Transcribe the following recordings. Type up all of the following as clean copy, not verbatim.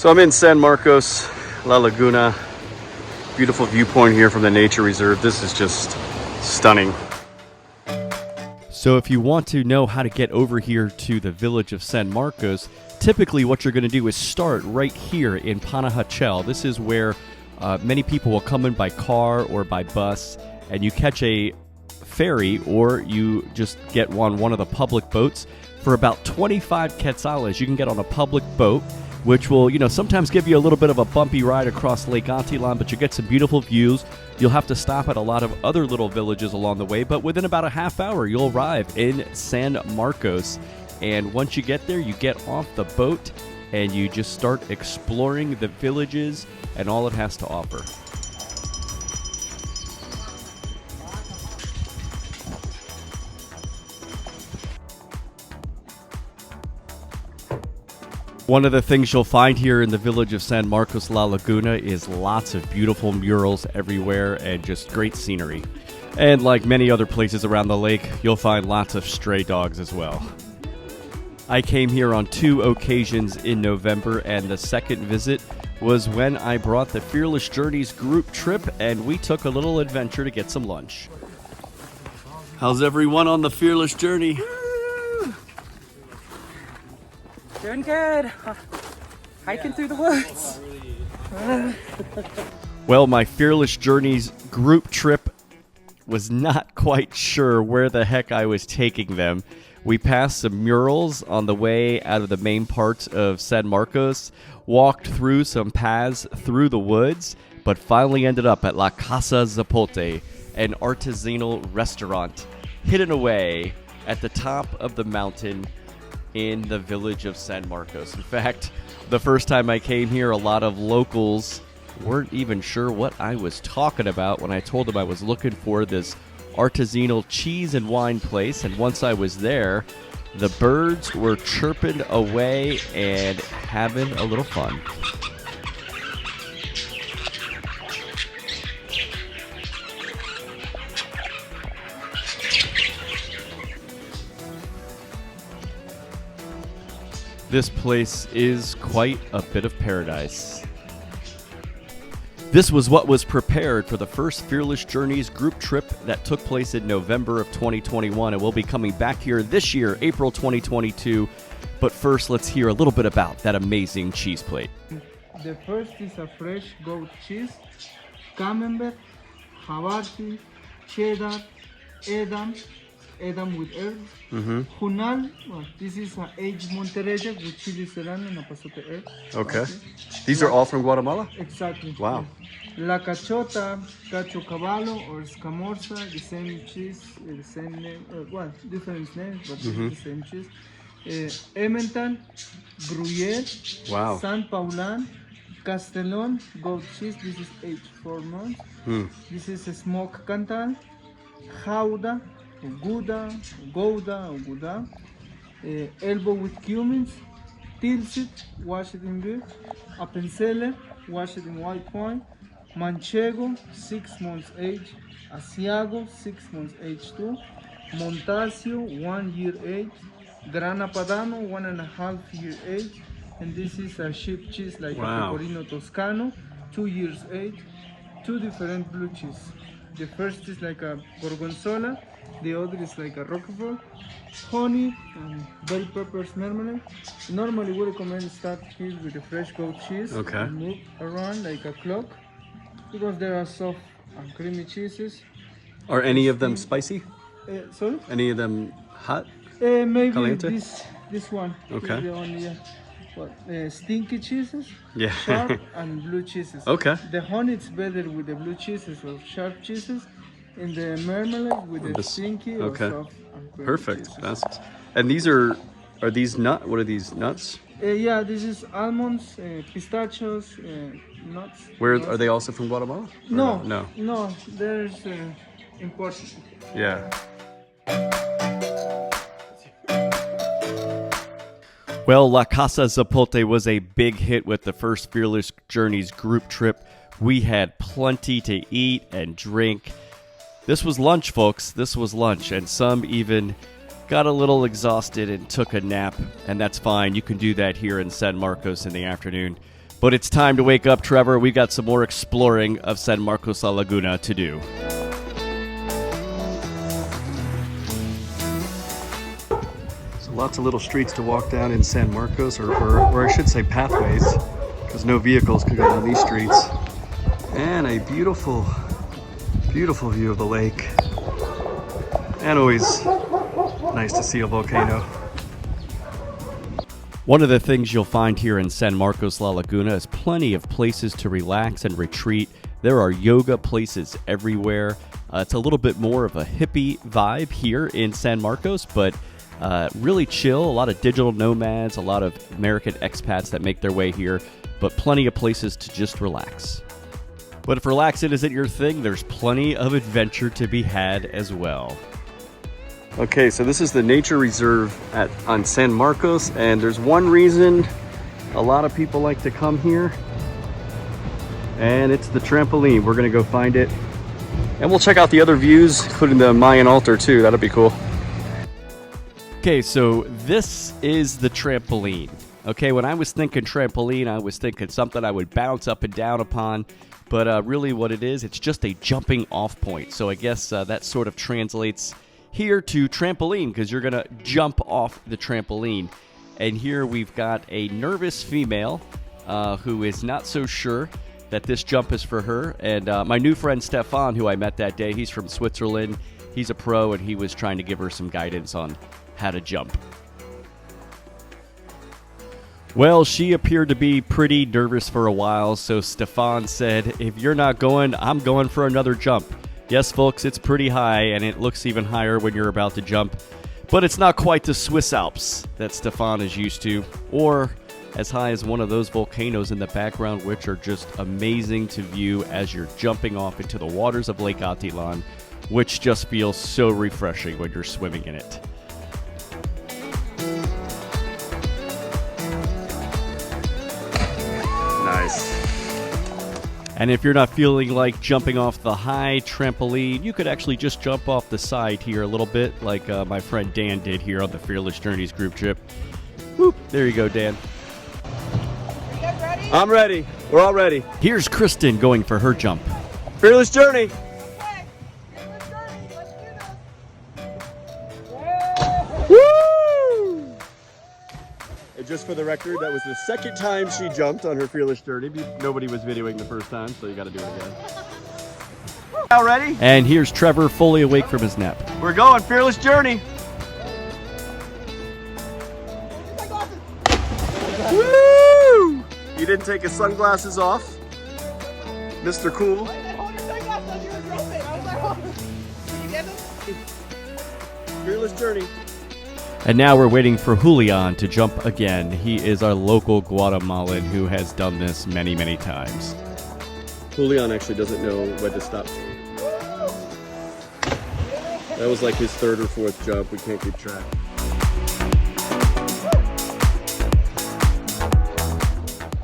So I'm in San Marcos La Laguna. Beautiful viewpoint here from the nature reserve. This is just stunning. So if you want to know how to get over here to the village of San Marcos, typically what you're going to do is start right here in Panajachel. This is where many people will come in by car or by bus, and you catch a ferry or you just get one of the public boats. For about 25 quetzales, you can get on a public boat, which will, sometimes give you a little bit of a bumpy ride across Lake Atitlan, but you get some beautiful views. You'll have to stop at a lot of other little villages along the way, but within about a half hour, you'll arrive in San Marcos. And once you get there, you get off the boat and you just start exploring the villages and all it has to offer. One of the things you'll find here in the village of San Marcos La Laguna is lots of beautiful murals everywhere and just great scenery. And like many other places around the lake, you'll find lots of stray dogs as well. I came here on 2 occasions in November, and the second visit was when I brought the Fearless Journeys group trip and we took a little adventure to get some lunch. How's everyone on the Fearless Journey? Doing good. Hiking through the woods. Well, my Fearless Journeys group trip was not quite sure where the heck I was taking them. We passed some murals on the way out of the main part of San Marcos, walked through some paths through the woods, but finally ended up at La Casa Zapote, an artisanal restaurant hidden away at the top of the mountain in the village of San Marcos. In fact, the first time I came here, a lot of locals weren't even sure what I was talking about when I told them I was looking for this artisanal cheese and wine place. And once I was there, the birds were chirping away and having a little fun. This place is quite a bit of paradise. This was what was prepared for the first Fearless Journeys group trip that took place in November of 2021, and we'll be coming back here this year, April 2022. But first, let's hear a little bit about that amazing cheese plate. The first is a fresh goat cheese, camembert, Havarti, cheddar, Edam with herbs, Junal, well, this is an aged Monterrey with chili serrano and a pasote herb. Okay. These are all from Guatemala? Exactly. Wow. La cachota, cacho caballo, or escamorza, the same cheese, the same name, different names, but the same cheese. Emmental, Gruyere, Wow. San Paulan, Castellon, goat cheese, this is aged 4 months. This is a smoked Cantal, Jauda, Gouda, or Gouda, elbow with cumins, tilsit, wash it in beer, Appenzeller, wash it in white wine, Manchego, 6 months age, Asiago, 6 months age too, Montasio, 1 year age, Grana Padano, 1.5 year age, and this is a sheep cheese like a Pecorino Toscano, 2 years age, 2 different blue cheese. The first is like a Gorgonzola, the other is like a Roquefort, honey, and bell peppers marmalade. Normally we recommend start here with the fresh goat cheese. Okay. And move around like a clock because there are soft and creamy cheeses. Are any of them spicy? Sorry? Any of them hot? Maybe Caliente? this one. Okay. Is the only, stinky cheeses, Yeah. sharp and blue cheeses. Okay. The honey is better with the blue cheeses or sharp cheeses, and the marmalade with the stinky or soft and creamy Perfect. cheeses. And these are these nut? What are these nuts? Yeah, this is almonds, pistachios, nuts. Where nuts. are they also from Guatemala? Or No. There's important. Yeah. Well, La Casa Zapote was a big hit with the first Fearless Journeys group trip. We had plenty to eat and drink. This was lunch, folks. This was lunch, and some even got a little exhausted and took a nap, and that's fine. You can do that here in San Marcos in the afternoon. But it's time to wake up, Trevor. We've got some more exploring of San Marcos La Laguna to do. So lots of little streets to walk down in San Marcos, or I should say pathways, because no vehicles can go down these streets. And a beautiful, beautiful view of the lake. And always nice to see a volcano. One of the things you'll find here in San Marcos La Laguna is plenty of places to relax and retreat. There are yoga places everywhere. It's a little bit more of a hippie vibe here in San Marcos, but really chill. A lot of digital nomads, a lot of American expats that make their way here, but plenty of places to just relax. But if relaxing isn't your thing, there's plenty of adventure to be had as well. Okay, so this is the nature reserve on San Marcos, and there's one reason a lot of people like to come here, and it's the trampoline. We're gonna go find it, and we'll check out the other views, including the Mayan altar too. That'll be cool. Okay, so this is the trampoline. Okay, when I was thinking trampoline, I was thinking something I would bounce up and down upon, but really what it is, it's just a jumping off point. So I guess that sort of translates here to trampoline, because you're gonna jump off the trampoline. And here we've got a nervous female who is not so sure that this jump is for her. And my new friend Stefan, who I met that day, he's from Switzerland. He's a pro, and he was trying to give her some guidance on how to jump. Well, she appeared to be pretty nervous for a while, so Stefan said, if you're not going, I'm going for another jump. Yes, folks, it's pretty high, and it looks even higher when you're about to jump. But it's not quite the Swiss Alps that Stefan is used to, or as high as one of those volcanoes in the background, which are just amazing to view as you're jumping off into the waters of Lake Atitlan, which just feels so refreshing when you're swimming in it. Nice. And if you're not feeling like jumping off the high trampoline, you could actually just jump off the side here a little bit, like my friend Dan did here on the Fearless Journeys group trip. Whoop, there you go, Dan. Are you guys ready? I'm ready. We're all ready. Here's Kristen going for her jump. Fearless Journey. Okay, here's the journey. Let's do this. Woo! And just for the record, that was the second time she jumped on her Fearless Journey. Nobody was videoing the first time, so you got to do it again. All ready? And here's Trevor fully awake from his nap. We're going, Fearless Journey. Woo! He didn't take his sunglasses off. Mr. Cool. Fearless Journey. And now we're waiting for Julian to jump again. He is our local Guatemalan who has done this many, many times. Julian actually doesn't know when to stop. That was like his third or fourth jump. We can't keep track.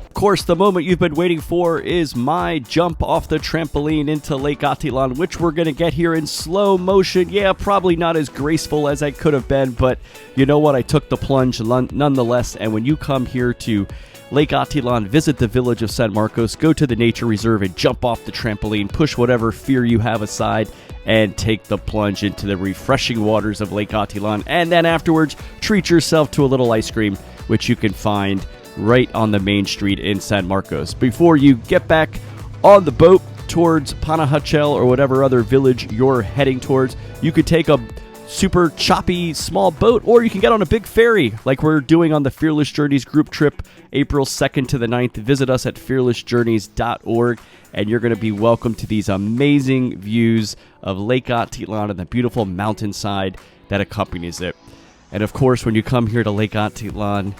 Of course, the moment you've been waiting for is my jump off the trampoline into Lake Atitlan, which we're going to get here in slow motion. Yeah, probably not as graceful as I could have been, but you know what? I took the plunge nonetheless. And when you come here to Lake Atitlan, visit the village of San Marcos, go to the nature reserve and jump off the trampoline, push whatever fear you have aside, and take the plunge into the refreshing waters of Lake Atitlan. And then afterwards, treat yourself to a little ice cream, which you can find right on the main street in San Marcos. Before you get back on the boat towards Panajachel or whatever other village you're heading towards, you could take a super choppy small boat, or you can get on a big ferry like we're doing on the Fearless Journeys group trip April 2nd to the 9th. Visit us at fearlessjourneys.org and you're going to be welcome to these amazing views of Lake Atitlan and the beautiful mountainside that accompanies it. And of course, when you come here to Lake Atitlan,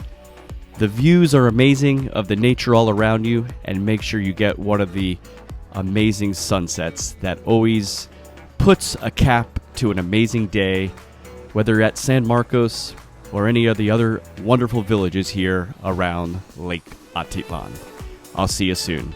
the views are amazing of the nature all around you, and make sure you get one of the amazing sunsets that always puts a cap to an amazing day, whether you're at San Marcos or any of the other wonderful villages here around Lake Atitlan. I'll see you soon.